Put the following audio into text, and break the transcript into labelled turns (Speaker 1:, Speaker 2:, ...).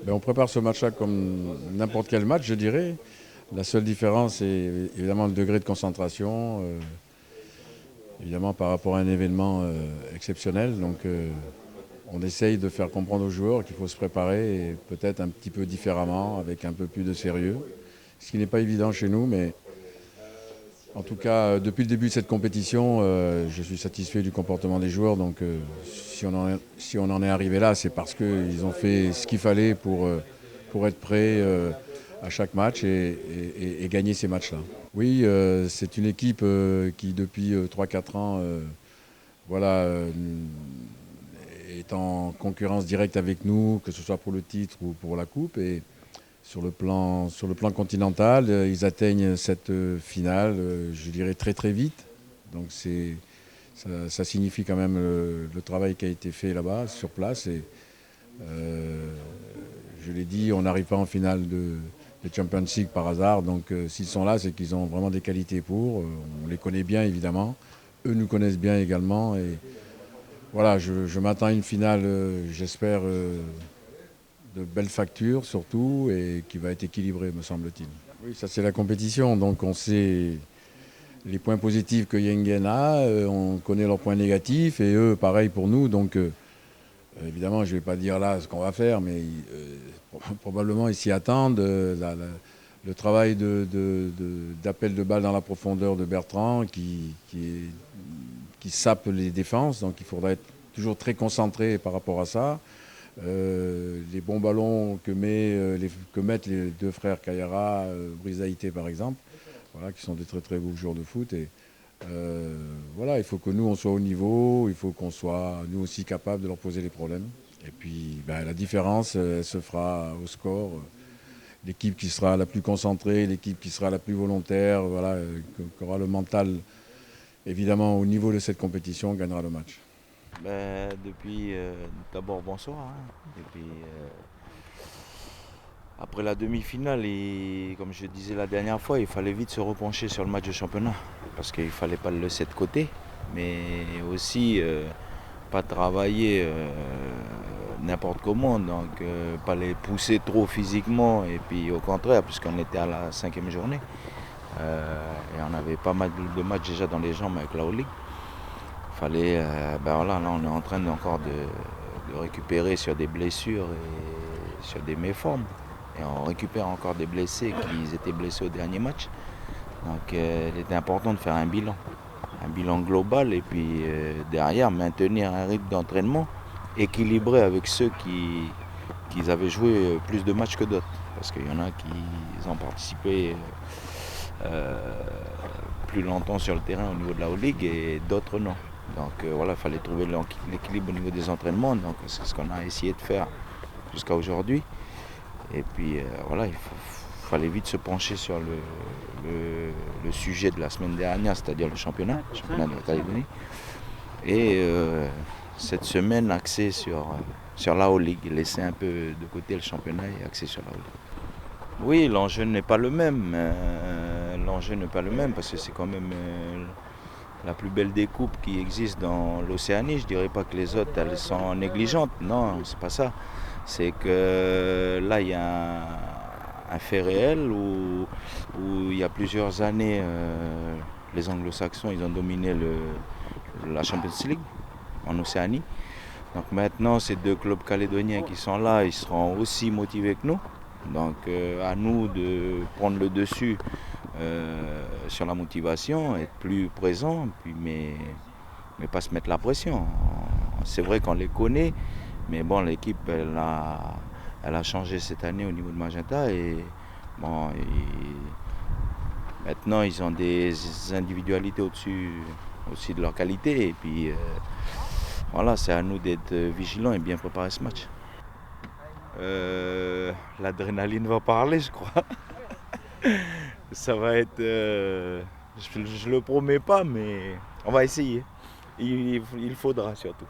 Speaker 1: On prépare ce match-là comme n'importe quel match, je dirais. La seule différence est évidemment le degré de concentration, évidemment par rapport à un événement exceptionnel. Donc on essaye de faire comprendre aux joueurs qu'il faut se préparer et peut-être un petit peu différemment, avec un peu plus de sérieux. Ce qui n'est pas évident chez nous, mais en tout cas, depuis le début de cette compétition, je suis satisfait du comportement des joueurs. Donc si on en est arrivé là, c'est parce qu'ils ont fait ce qu'il fallait pour être prêts à chaque match et gagner ces matchs-là. Oui, c'est une équipe qui, depuis 3-4 ans, voilà, est en concurrence directe avec nous, que ce soit pour le titre ou pour la coupe. Et sur le plan continental, ils atteignent cette finale, je dirais très très vite. Donc ça signifie quand même le travail qui a été fait là-bas, sur place. Et je l'ai dit, on n'arrive pas en finale de Champions League par hasard. Donc s'ils sont là, c'est qu'ils ont vraiment des qualités pour. On les connaît bien évidemment. Eux nous connaissent bien également. Et voilà, je m'attends à une finale, j'espère, de belles factures surtout, et qui va être équilibrée, me semble-t-il. Oui, ça c'est la compétition, donc on sait les points positifs que Yengen a, on connaît leurs points négatifs, et eux, pareil pour nous. Donc évidemment, je ne vais pas dire là ce qu'on va faire, mais probablement ils s'y attendent. Le travail d'appel de balle dans la profondeur de Bertrand qui sape les défenses, donc il faudra être toujours très concentré par rapport à ça. Les bons ballons que mettent les deux frères Kayara, Brizaïté par exemple, voilà, qui sont des très très beaux joueurs de foot. Et voilà, il faut que nous on soit au niveau, il faut qu'on soit nous aussi capables de leur poser les problèmes. Et puis la différence, elle se fera au score. L'équipe qui sera la plus concentrée, l'équipe qui sera la plus volontaire, voilà, qui aura le mental évidemment au niveau de cette compétition, gagnera le match.
Speaker 2: D'abord bonsoir. Après la demi-finale, et comme je disais la dernière fois, il fallait vite se repencher sur le match de championnat. Parce qu'il ne fallait pas le laisser de côté. Mais aussi pas travailler n'importe comment. Donc pas les pousser trop physiquement. Et puis au contraire, puisqu'on était à la 5e journée. Et on avait pas mal de matchs déjà dans les jambes avec la Ligue. Là on est en train encore de récupérer sur des blessures et sur des méformes. Et on récupère encore des blessés qui étaient blessés au dernier match. Donc il était important de faire un bilan global, et puis derrière maintenir un rythme d'entraînement équilibré avec ceux qui avaient joué plus de matchs que d'autres. Parce qu'il y en a qui ont participé plus longtemps sur le terrain au niveau de la Ligue et d'autres non. Donc il fallait trouver l'équilibre au niveau des entraînements. Donc c'est ce qu'on a essayé de faire jusqu'à aujourd'hui. Et puis il fallait vite se pencher sur le sujet de la semaine dernière, c'est-à-dire le championnat de la Calédonie. Et cette semaine axée sur la Ligue, laisser un peu de côté le championnat et axer sur la Ligue. Oui, l'enjeu n'est pas le même. Parce que c'est quand même la plus belle des coupes qui existe dans l'Océanie. Je dirais pas que les autres elles sont négligentes. Non, c'est pas ça. C'est que là il y a un fait réel où il y a plusieurs années les Anglo-Saxons ils ont dominé la Champions League en Océanie. Donc maintenant ces deux clubs calédoniens qui sont là, ils seront aussi motivés que nous. Donc à nous de prendre le dessus sur la motivation, être plus présent, mais pas se mettre la pression. C'est vrai qu'on les connaît, mais bon, l'équipe elle a changé cette année au niveau de Magenta et maintenant ils ont des individualités au-dessus aussi de leur qualité, et puis c'est à nous d'être vigilants et bien préparer ce match. L'adrénaline va parler, je crois. Ça va être... je le promets pas, mais on va essayer. Il faudra surtout.